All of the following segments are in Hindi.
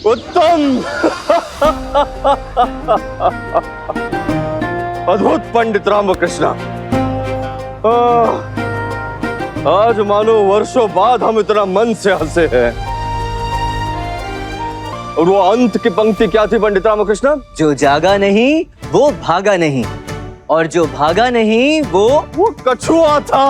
उत्तम। अद्भुत पंडित रामकृष्ण। आज मानो वर्षों बाद हम इतना मन से हंसे हैं। और वो अंत की पंक्ति क्या थी पंडित रामकृष्ण? जो जागा नहीं वो भागा नहीं, और जो भागा नहीं वो कछुआ था।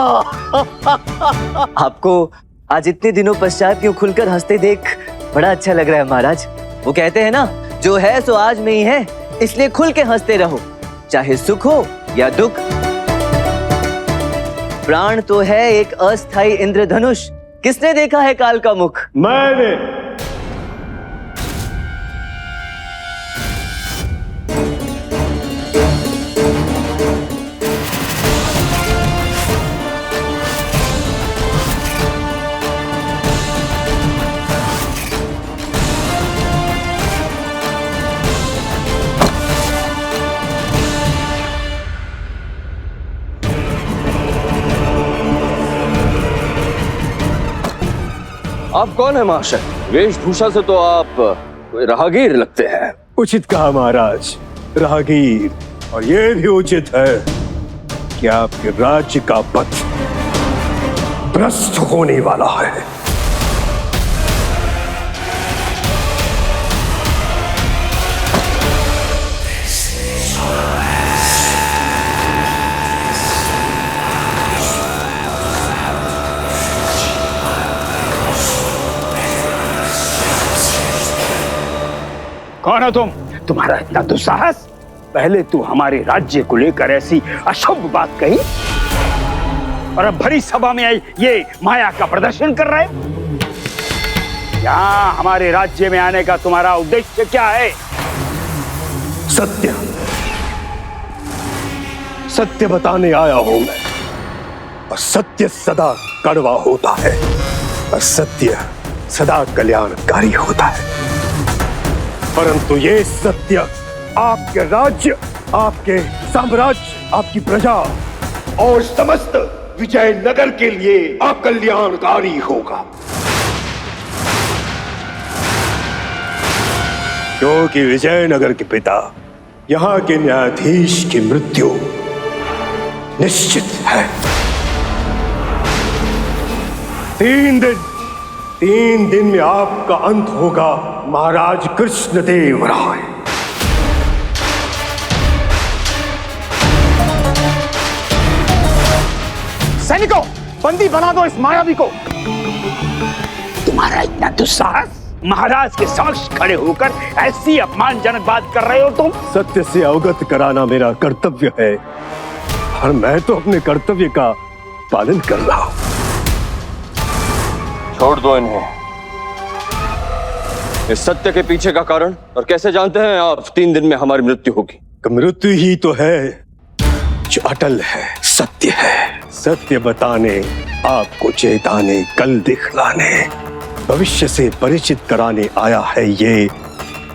आपको आज इतने दिनों पश्चात क्यों खुलकर हंसते देख बड़ा अच्छा लग रहा है महाराज। वो कहते हैं ना, जो है सो आज में ही है, इसलिए खुल के हंसते रहो, चाहे सुख हो या दुख। प्राण तो है एक अस्थाई इंद्रधनुष, किसने देखा है काल का मुख? मैंने। आप कौन है महाशय? वेशभूषा से तो आप कोई राहगीर लगते हैं। उचित कहा महाराज, राहगीर। और यह भी उचित है कि आपके राज्य का पथ भ्रष्ट होने वाला है। कौन हो तुम? तुम्हारा इतना दुस्साहस? पहले तू हमारे राज्य को लेकर ऐसी अशुभ बात कही, और अब भरी सभा में ये माया का प्रदर्शन कर रहे? यहाँ हमारे राज्य में आने का तुम्हारा उद्देश्य क्या है? सत्य, सत्य बताने आया हूं मैं। और सत्य सदा कड़वा होता है, और सत्य सदा कल्याणकारी होता है। परंतु ये सत्य आपके राज्य, आपके साम्राज्य, आपकी प्रजा और समस्त विजयनगर के लिए अकल्याणकारी होगा, क्योंकि विजयनगर के पिता, यहाँ के न्यायाधीश की मृत्यु निश्चित है। 3 दिन में आपका अंत होगा महाराज कृष्णदेव राय। सैनिकों, बंदी बना दो इस मायावी को। तुम्हारा इतना दुस्साहस? महाराज के समक्ष खड़े होकर ऐसी अपमानजनक बात कर रहे हो तुम? सत्य से अवगत कराना मेरा कर्तव्य है, और मैं तो अपने कर्तव्य का पालन कर रहा हूं। छोड़ दो इन्हें। इस सत्य के पीछे का कारण और कैसे जानते हैं आप 3 दिन में हमारी मृत्यु होगी? मृत्यु ही तो है जो अटल है, सत्य है। सत्य बताने, आपको चेताने, कल दिखलाने, भविष्य से परिचित कराने आया है ये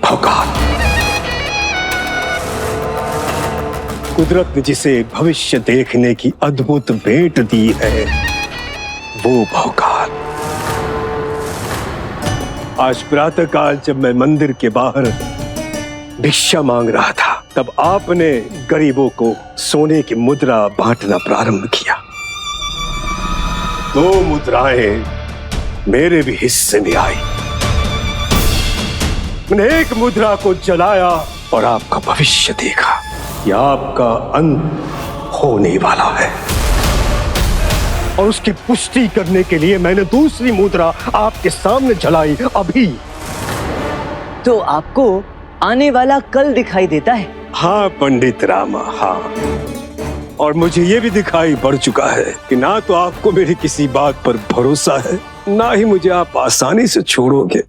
भौकाल। कुदरत ने जिसे भविष्य देखने की अद्भुत भेंट दी है, वो भौकाल। आज प्रातःकाल जब मैं मंदिर के बाहर भिक्षा मांग रहा था, तब आपने गरीबों को सोने की मुद्रा बांटना प्रारंभ किया। 2 मुद्राएं मेरे भी हिस्से में आई। मैंने एक मुद्रा को जलाया और आपका भविष्य देखा कि आपका अंत होने वाला है, और उसकी पुष्टि करने के लिए मैंने दूसरी मुद्रा आपके सामने जलाई अभी। तो आपको आने वाला कल दिखाई देता है? हाँ पंडित रामा, हाँ। और मुझे ये भी दिखाई पड़ चुका है कि ना तो आपको मेरी किसी बात पर भरोसा है, ना ही मुझे आप आसानी से छोड़ोगे।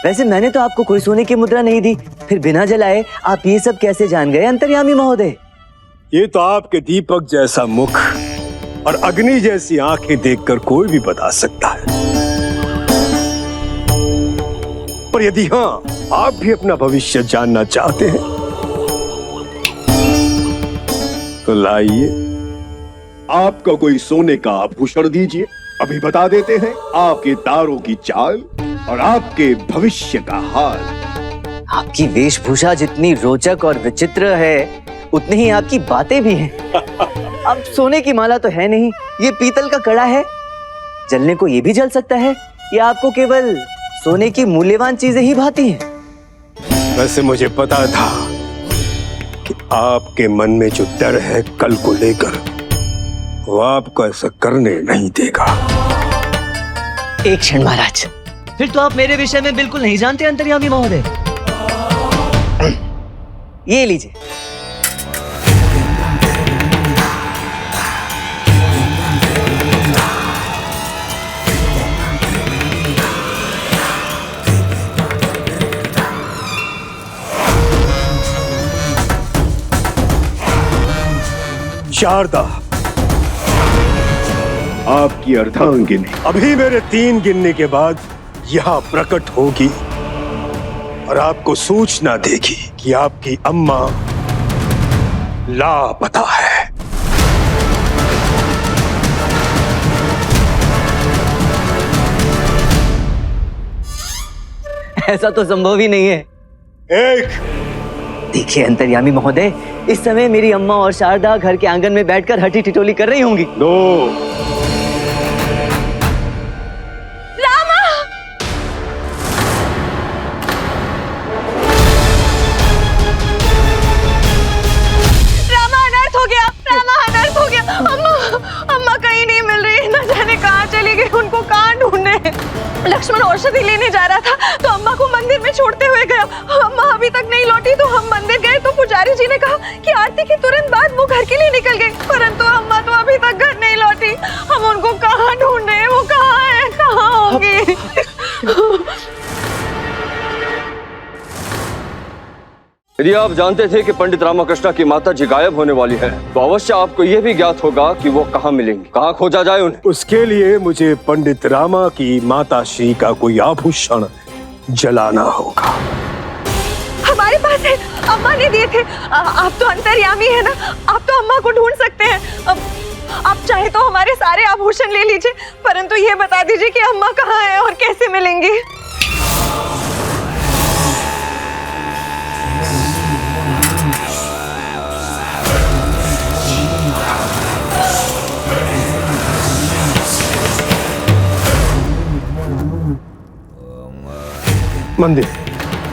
वैसे मैंने तो आपको कोई सोने की मुद्रा नहीं दी, फिर बिना जलाए आप ये सब कैसे जान गए अंतर्यामी महोदय? ये तो आपके दीपक जैसा मुख और अग्नि जैसी आंखें देखकर कोई भी बता सकता है। पर यदि हाँ, आप भी अपना भविष्य जानना चाहते हैं तो लाइए, आपका कोई सोने का आभूषण दीजिए, अभी बता देते हैं आपके तारों की चाल। और आपके भविष्य का हाल। आपकी वेशभूषा जितनी रोचक और विचित्र है, उतनी ही आपकी बातें भी हैं। अब सोने की माला तो है नहीं, ये पीतल का कड़ा है। जलने को ये भी जल सकता है, या आपको केवल सोने की मूल्यवान चीजें ही भाती हैं? वैसे मुझे पता था कि आपके मन में जो डर है कल को लेकर, वो आपको ऐसा करने नहीं देगा। एक क्षण महाराज, फिर तो आप मेरे विषय में बिल्कुल नहीं जानते अंतर्यामी महोदय। ये लीजिए। शारदा, आपकी अर्धांगिनी अभी मेरे 3 गिनने के बाद यहाँ प्रकट होगी और आपको सूचना देगी कि आपकी अम्मा लापता है। ऐसा तो संभव ही नहीं है। एक, देखिए अंतर्यामी महोदय, इस समय मेरी अम्मा और शारदा घर के आंगन में बैठकर हठी टिटोली कर रही होंगी। 2, रामा अनर्थ हो गया, रामा अनर्थ हो गया। अम्मा कहीं नहीं मिल रही, न जाने कहाँ चली गई, उनको कहाँ ढूंढने। लक्ष्मण औषधि लेने जा रहा था तो अम्मा को मंदिर में छोड़ते हुए गया। अम्मा अभी तक नहीं लौटी तो हम मंदिर गए तो पुजारी जी ने कहा कि आरती के तुरंत बाद वो घर के लिए निकल गई, परंतु अम्मा तो अभी तक घर नहीं लौटी। हम उनको कहाँ ढूंढे, वो कहाँ है, कहाँ होंगी? यदि आप जानते थे कि पंडित रामकृष्ण की माता जी गायब होने वाली है, तो अवश्य आपको यह भी ज्ञात होगा कि वो कहाँ मिलेंगी, कहाँ खोजा जाए उन्हें। उसके लिए मुझे पंडित रामा की माता श्री का कोई आभूषण जलाना होगा। हमारे पास है, अम्मा ने दिए थे। आप तो अंतर्यामी है ना, आप तो अम्मा को ढूंढ सकते हैं। आप चाहे तो हमारे सारे आभूषण ले लीजिए, परंतु ये बता दीजिए कि अम्मा कहाँ है और कैसे मिलेंगी।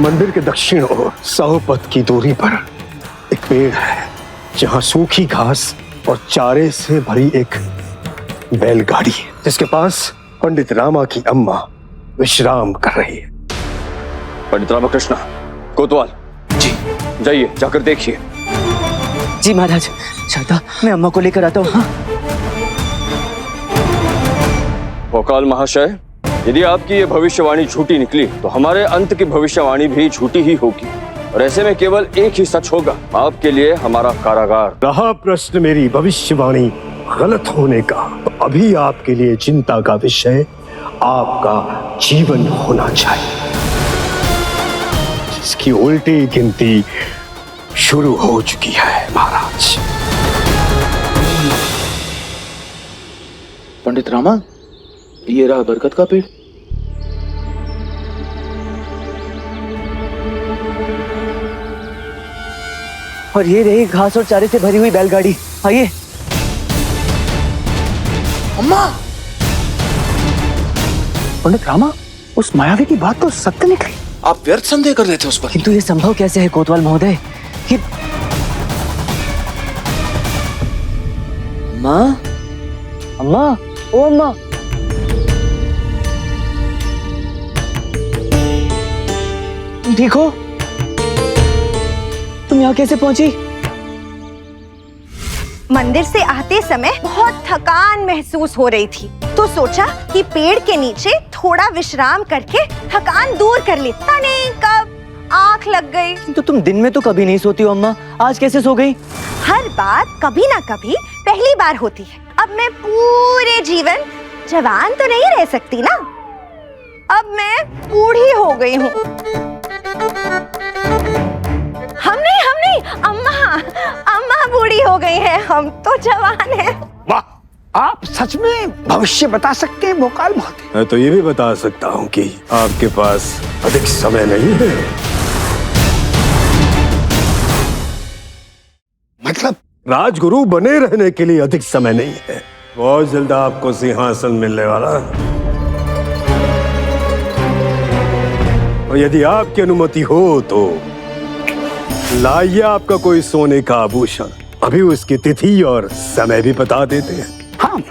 मंदिर के दक्षिण ओर 100 पथ की दूरी पर एक पेड़ है, जहां सूखी घास और चारे से भरी एक बैलगाड़ी है, जिसके पास पंडित रामा की अम्मा विश्राम कर रही है। पंडित रामकृष्ण, कोतवाल जी, जाइए, जाकर देखिए। जी महाराज। शारदा, मैं अम्मा को लेकर आता हूँ। हाँ? भोकाल महाशय, यदि आपकी ये भविष्यवाणी झूठी निकली तो हमारे अंत की भविष्यवाणी भी झूठी ही होगी, और ऐसे में केवल एक ही सच होगा, आपके लिए हमारा कारागार। रहा प्रश्न मेरी भविष्यवाणी गलत होने का, तो अभी आपके लिए चिंता का विषय आपका जीवन होना चाहिए, जिसकी उल्टी गिनती शुरू हो चुकी है महाराज। पंडित रामा, ये रहा बरगद का पेड़। और ये रही घास और चारे से भरी हुई बैलगाड़ी। आइए। अम्मा! पंडित रामा, उस मायावी की बात तो सत्य निकली। आप व्यर्थ संदेह कर रहे थे उस पर। किंतु ये संभव कैसे है कोतवाल महोदय कि माँ, अम्मा, ओ अम्मा, देखो, तुम यहाँ कैसे पहुंची? मंदिर से आते समय बहुत थकान महसूस हो रही थी, तो सोचा कि पेड़ के नीचे थोड़ा विश्राम करके थकान दूर कर ले। पता नहीं कब आंख लग गई। तो तुम दिन में तो कभी नहीं सोती हो अम्मा, आज कैसे सो गई? हर बात कभी ना कभी पहली बार होती है। अब मैं पूरे जीवन जवान तो नहीं रह सकती ना, अब मैं बूढ़ी हो गई हूँ। हम नहीं, अम्मा बूढ़ी हो गई है, हम तो जवान हैं। वाह, आप सच में भविष्य बता सकते हैं भोकाल महोदय? मैं तो ये भी बता सकता हूँ कि आपके पास अधिक समय नहीं है। मतलब? राजगुरु बने रहने के लिए अधिक समय नहीं है। बहुत जल्द आपको सिंहासन मिलने वाला है। और यदि आपकी अनुमति हो तो लाइए आपका कोई सोने का आभूषण। अभी उसकी तिथि और समय भी बता देते हैं। हाँ,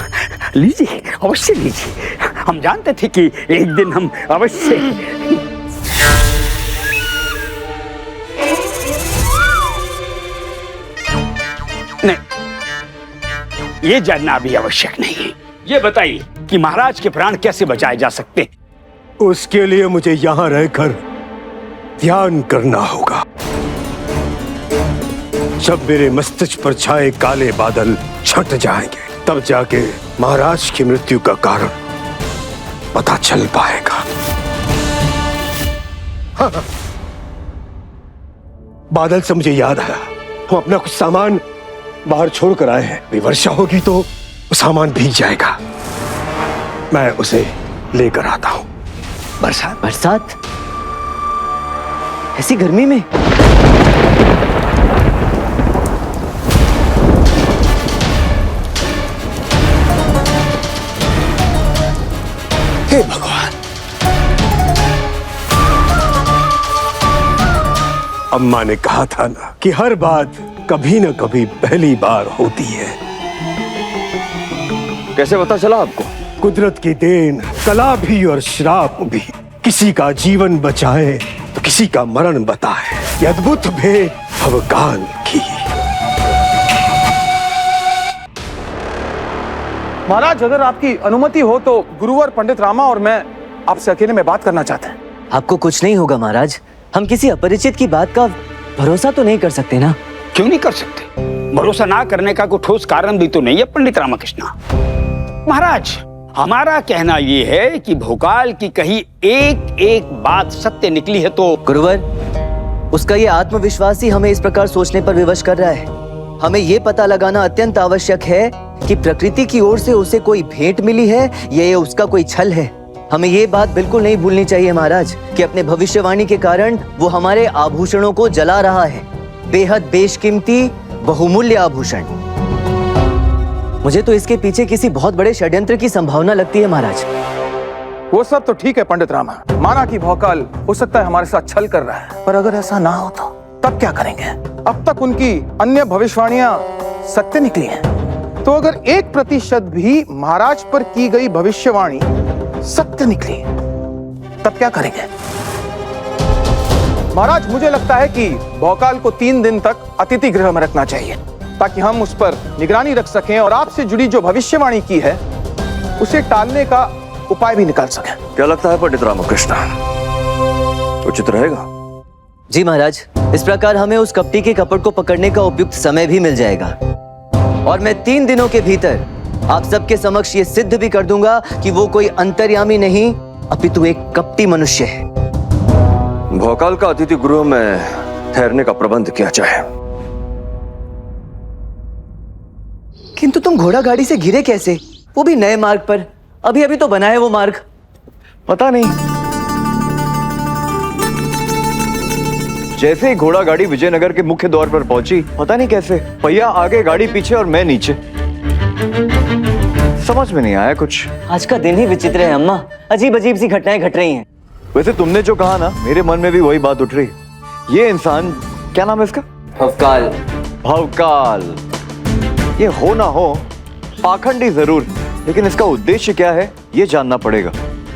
लीजिए, अवश्य लीजिए। हम जानते थे कि एक दिन हम अवश्य। नहीं, ये जानना अभी आवश्यक नहीं है। ये बताइए कि महाराज के प्राण कैसे बचाए जा सकते हैं? उसके लिए मुझे यहाँ रहकर ध्यान करना होगा। जब मेरे मस्तिष्क पर छाए काले बादल छट जाएंगे, तब जाके महाराज की मृत्यु का कारण पता चल पाएगा। हाँ, बादल से मुझे याद आया, हम अपना कुछ सामान बाहर छोड़ कर आए हैं। वर्षा होगी तो वो सामान भीग जाएगा। मैं उसे लेकर आता हूं। बरसात? बरसात ऐसी गर्मी में? हे भगवान! अम्मा ने कहा था ना कि हर बात कभी न कभी पहली बार होती है। कैसे पता चला आपको? कुदरत की देन, कला भी और श्राप भी। किसी का जीवन बचाए तो किसी का मरण बताए। ये अद्भुत भेद भगवान की। महाराज, अगर आपकी अनुमति हो तो गुरुवर पंडित रामा और मैं आपसे अकेले में बात करना चाहते हैं। आपको कुछ नहीं होगा महाराज। हम किसी अपरिचित की बात का भरोसा तो नहीं कर सकते ना? क्यों नहीं कर सकते? भरोसा ना करने का कोई ठोस कारण भी तो नहीं है पंडित रामकृष्णा। महाराज, हमारा कहना ये है कि भोकाल की कही एक एक बात सत्य निकली है तो। गुरुवर, उसका ये आत्मविश्वास ही हमें इस प्रकार सोचने पर विवश कर रहा है। हमें ये पता लगाना अत्यंत आवश्यक है कि प्रकृति की ओर से उसे कोई भेंट मिली है या ये उसका कोई छल है। हमें ये बात बिल्कुल नहीं भूलनी चाहिए महाराज कि अपने भविष्यवाणी के कारण वो हमारे आभूषणों को जला रहा है। बेहद बेशकीमती बहुमूल्य आभूषण। मुझे तो इसके पीछे किसी बहुत बड़े षड्यंत्र की संभावना लगती है महाराज। वो सब तो ठीक है पंडित रामा, माना कि भोकाल हो सकता है हमारे साथ छल कर रहा है, पर अगर ऐसा ना हो तो तब क्या करेंगे? अब तक उनकी अन्य भविष्यवाणियां सत्य निकली हैं, तो अगर 1% भी महाराज पर की गई भविष्यवाणी सत्य निकली तब क्या करेंगे? महाराज, मुझे लगता है कि भोकाल को 3 दिन तक अतिथि गृह में रखना चाहिए ताकि हम उस पर निगरानी रख सकें और आपसे जुड़ी जो भविष्यवाणी की है उसे टालने का उपाय भी निकाल सकें। क्या लगता है पंडित रामकृष्ण, उचित रहेगा? जी महाराज, इस प्रकार हमें उस कपटी के कपट को पकड़ने का उपयुक्त समय भी मिल जाएगा और मैं 3 दिनों के भीतर आप सबके समक्ष ये सिद्ध भी कर दूंगा कि वो कोई अंतर्यामी नहीं अपितु एक कपटी मनुष्य है। भोकाल का अतिथि गृह में ठहरने का प्रबंध किया जाए। किंतु तुम घोड़ा गाड़ी से घिरे कैसे, वो भी नए मार्ग पर? अभी अभी तो बना है वो मार्ग। पता नहीं, जैसे ही घोड़ा गाड़ी विजयनगर के मुख्य द्वार पर पहुंची, पता नहीं कैसे पहिया आगे गाड़ी पीछे और मैं नीचे। समझ में नहीं आया कुछ। आज का दिन ही विचित्र है अम्मा, अजीब अजीब सी घटनाएं घट रही हैं। वैसे तुमने जो कहा ना, मेरे मन में भी वही बात उठ रही। ये इंसान, क्या नाम है इसका? भवकाल। भवकाल। ये हो ना हो पाखंडी जरूर, लेकिन इसका उद्देश्य क्या है ये जानना पड़ेगा।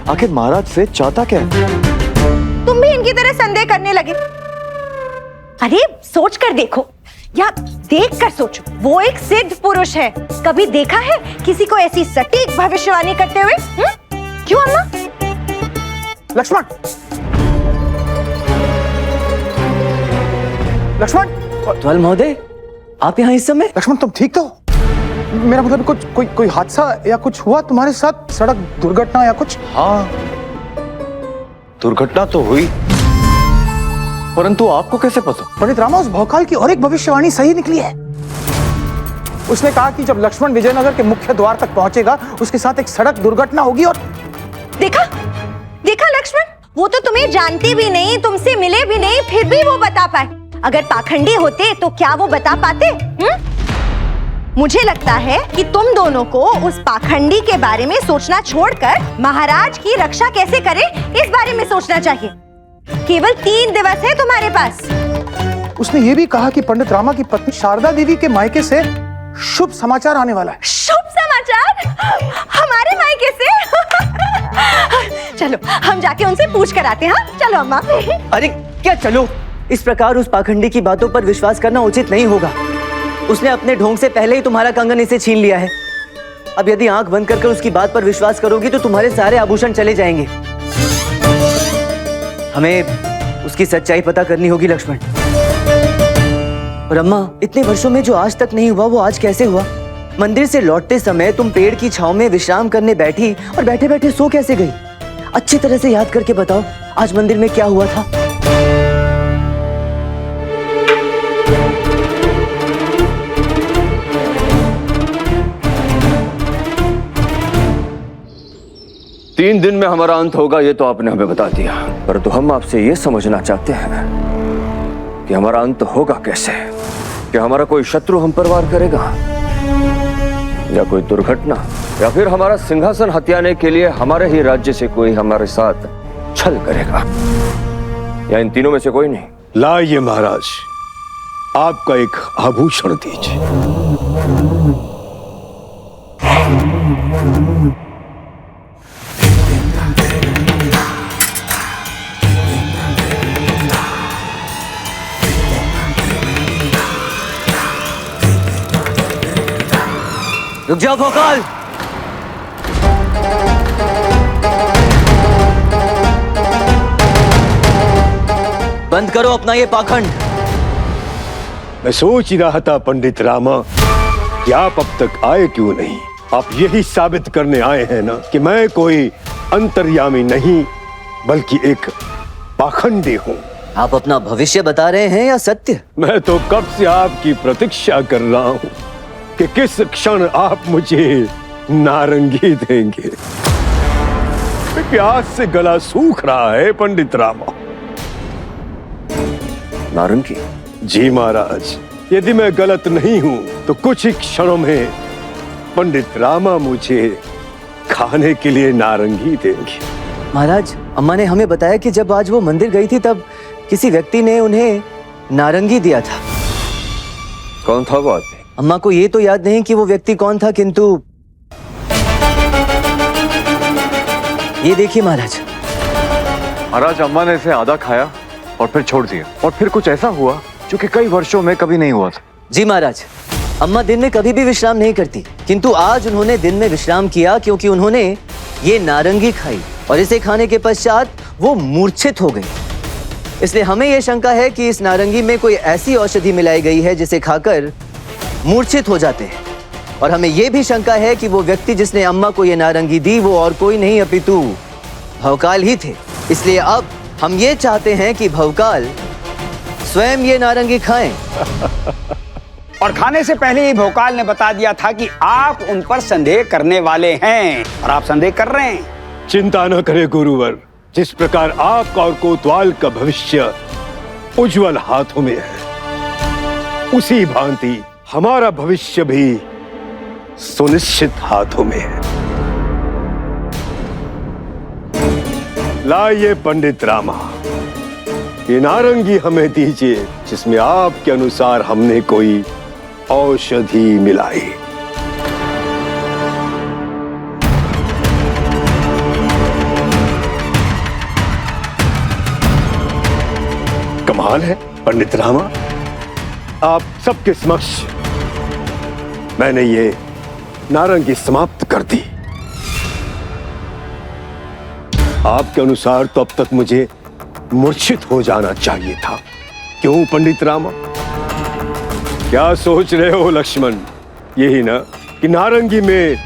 आखिर महाराज से चाहता क्या है? तुम भी इनकी तरह संदेह करने लगे? अरे सोच कर देखो या देख कर सोचो, वो एक सिद्ध पुरुष है। कभी देखा है किसी को ऐसी सटीक भविष्यवाणी करते हुए? क्यों अम्मा? लक्ष्मण, लक्ष्मण! कोतवाल महोदय, आप यहाँ इस समय? लक्ष्मण, तुम ठीक तो? मेरा मतलब कुछ कोई हादसा या कुछ हुआ तुम्हारे साथ? सड़क दुर्घटना या कुछ? हाँ, दुर्घटना तो हुई, परंतु आपको कैसे पता? पंडित रामा, उस भौकाल की और एक भविष्यवाणी सही निकली है। उसने कहा कि जब लक्ष्मण विजयनगर के मुख्य द्वार तक पहुंचेगा उसके साथ एक सड़क दुर्घटना होगी और देखा देखा लक्ष्मण, वो तो तुम्हें जानते भी नहीं, तुमसे मिले भी नहीं, फिर भी वो बता पाए। अगर पाखंडी होते तो क्या वो बता पाते? मुझे लगता है कि तुम दोनों को उस पाखंडी के बारे में सोचना छोड़कर महाराज की रक्षा कैसे करें इस बारे में सोचना चाहिए। केवल 3 दिवस है तुम्हारे पास। उसने ये भी कहा कि पंडित रामा की पत्नी शारदा देवी के मायके से शुभ समाचार आने वाला है। शुभ समाचार? हमारे मायके से? चलो हम जाके उनसे पूछ कर आते हैं। हाँ चलो अम्मा। अरे क्या चलो, इस प्रकार उस पाखंडी की बातों पर विश्वास करना उचित नहीं होगा। उसने अपने ढोंग से पहले ही तुम्हारा कंगन इसे छीन लिया है। अब यदि आंख बंद कर उसकी बात पर विश्वास करोगी तो तुम्हारे सारे आभूषण चले जाएंगे। हमें उसकी सच्चाई पता करनी होगी लक्ष्मण। और अम्मा, इतने वर्षों में जो आज तक नहीं हुआ वो आज कैसे हुआ? मंदिर से लौटते समय तुम पेड़ की छांव में विश्राम करने बैठी और बैठे बैठे सो कैसे गई? अच्छी तरह से याद करके बताओ आज मंदिर में क्या हुआ था। तीन दिन में हमारा अंत होगा ये तो आपने हमें बता दिया, परंतु हम आपसे ये समझना चाहते हैं कि हमारा अंत होगा कैसे। कि हमारा कोई शत्रु हम पर वार करेगा, या कोई दुर्घटना, या फिर हमारा सिंहासन हथियाने के लिए हमारे ही राज्य से कोई हमारे साथ छल करेगा, या इन तीनों में से कोई नहीं। लाइए महाराज, आपका एक आभूषण दीजिए। रुक जाओ भोकाल। बंद करो अपना ये पाखंड। मैं सोच ही रहा था पंडित रामा कि आप अब तक आए क्यों नहीं। आप यही साबित करने आए हैं ना कि मैं कोई अंतर्यामी नहीं बल्कि एक पाखंडी हूँ। आप अपना भविष्य बता रहे हैं या सत्य? मैं तो कब से आपकी प्रतीक्षा कर रहा हूँ कि किस क्षण आप मुझे नारंगी देंगे। प्यास से गला सूख रहा है पंडित रामा। नारंगी? जी महाराज, यदि मैं गलत नहीं हूं तो कुछ ही क्षणों में पंडित रामा मुझे खाने के लिए नारंगी देंगे। महाराज, अम्मा ने हमें बताया कि जब आज वो मंदिर गई थी तब किसी व्यक्ति ने उन्हें नारंगी दिया था। कौन था वो आदमी? अम्मा को ये तो याद नहीं कि वो व्यक्ति कौन था, किंतु ये देखिए महाराज। महाराज, अम्मा ने इसे आधा खाया और फिर छोड़ दिया, और फिर कुछ ऐसा हुआ जो कि कई वर्षों में कभी नहीं हुआ था। जी महाराज, अम्मा दिन में कभी भी विश्राम नहीं करती, किंतु आज उन्होंने दिन में विश्राम किया क्योंकि उन्होंने ये नारंगी खाई और इसे खाने के पश्चात वो मूर्छित हो गई। इसलिए हमें यह शंका है कि इस नारंगी में कोई ऐसी औषधि मिलाई गई है जिसे खाकर मूर्छित हो जाते हैं। और हमें यह भी शंका है कि वो व्यक्ति जिसने अम्मा को ये नारंगी दी वो और कोई नहीं अपितु भवकाल ही थे। इसलिए अब हम ये चाहते हैं कि भवकाल स्वयं ये नारंगी खाएं। और खाने से पहले ही भोकाल ने बता दिया था कि आप उन पर संदेह करने वाले हैं, और आप संदेह कर रहे हैं। चिंता न करें गुरुवर, जिस प्रकार आपका और कोतवाल का भविष्य उज्जवल हाथों में है, उसी भांति हमारा भविष्य भी सुनिश्चित हाथों में है। लाइए पंडित रामा, ये नारंगी हमें दीजिए जिसमें आपके अनुसार हमने कोई औषधि मिलाई। कमाल है पंडित रामा, आप सबके समक्ष मैंने ये नारंगी समाप्त कर दी। आपके अनुसार तो अब तक मुझे मूर्छित हो जाना चाहिए था। क्यों पंडित रामा? क्या सोच रहे हो लक्ष्मण? यही ना कि नारंगी में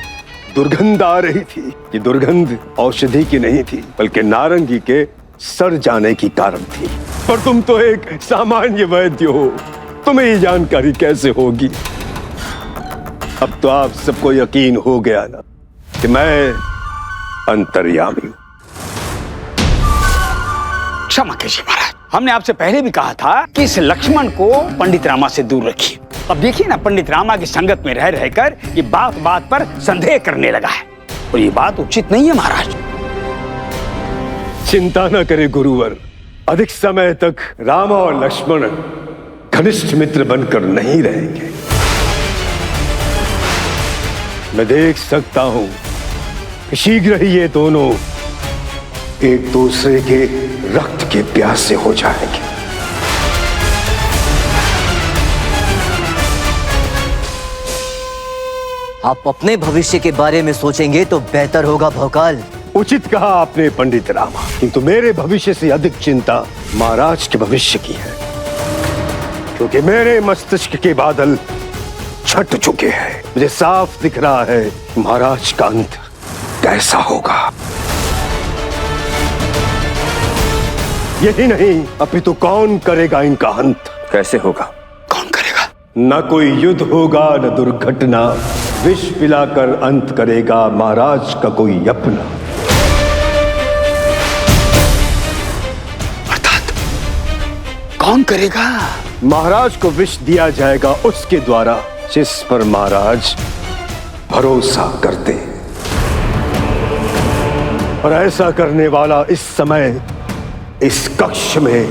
दुर्गंध आ रही थी। ये दुर्गंध औषधि की नहीं थी बल्कि नारंगी के सड़ जाने की कारण थी। पर तुम तो एक सामान्य वैद्य हो, तुम्हें ये जानकारी कैसे होगी? अब तो आप सबको यकीन हो गया ना कि मैं अंतर्यामी हूं। क्षमा कीजिए महाराज, हमने आपसे पहले भी कहा था कि इस लक्ष्मण को पंडित रामा से दूर रखिए। अब देखिए ना, पंडित रामा की संगत में रह रहकर ये बात बात पर संदेह करने लगा है और ये बात उचित नहीं है महाराज। चिंता न करे गुरुवर, अधिक समय तक राम और लक्ष्मण घनिष्ठ मित्र बनकर नहीं रहेंगे। मैं देख सकता हूं कि शीघ्र ही ये दोनों एक दूसरे के रक्त के प्यासे हो जाएंगे। आप अपने भविष्य के बारे में सोचेंगे तो बेहतर होगा भौकाल। उचित कहा आपने पंडित रामा, किंतु मेरे भविष्य से अधिक चिंता महाराज के भविष्य की है, क्योंकि मेरे मस्तिष्क के बादल छट चुके हैं। मुझे साफ दिख रहा है महाराज का अंत कैसा होगा। यही नहीं, अपितु कौन करेगा इनका अंत? कैसे होगा? कौन करेगा? न कोई युद्ध होगा, न दुर्घटना, विष पिलाकर अंत करेगा महाराज का कोई अपना। अर्थात कौन करेगा? महाराज को विष दिया जाएगा उसके द्वारा जिस पर महाराज भरोसा करते, और ऐसा करने वाला इस समय इस कक्ष में